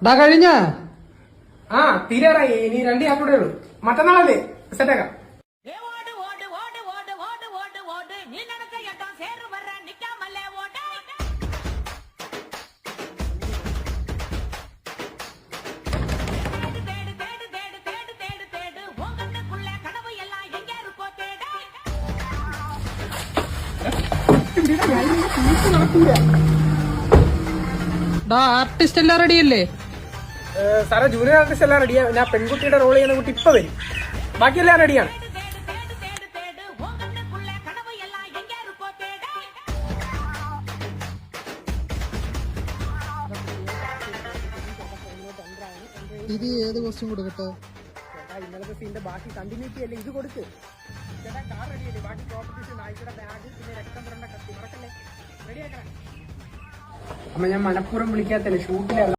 ഡാ കഴിഞ്ഞ ആ തീരാറായി. ഇനി 2 യാത്രയുടെ ഉള്ളൂ. മറ്റന്നാളല്ലേ സെറ്റാക്കാം. ഡാ ആർട്ടിസ്റ്റ് എല്ലാം റെഡിയല്ലേ? സാറേ ജൂനിയർ ആർട്ടിസ്റ്റ് എല്ലാം റെഡിയാ. ഞാൻ പെൺകുട്ടിയുടെ റോൾ ചെയ്യുന്ന കുട്ടി ഇപ്പൊ വരും. ബാക്കിയെല്ലാം റെഡിയാണ്. ഇത് ഏത് കോസ്റ്റ്യൂം കൊടുക്കട്ടെ? ഇന്നലത്തെ സീന്റെ ബാക്കി കണ്ടിന്യൂറ്റി അല്ലേ ഇത് കൊടുക്ക്. ചേട്ടാ കാർ റെഡിയല്ലേ? ബാക്കി പ്രോപ്പർട്ടീസ്, നായ്ക്കയുടെ ബാഗ്, പിന്നെ രക്തം പുരണ്ട കത്തി മറക്കല്ലേ. റെഡിയാക്കണം. അമ്മ ഞാൻ മനഃപൂർവ്വം വിളിക്കാത്തല്ലേ, ഷൂട്ടിലാണ്.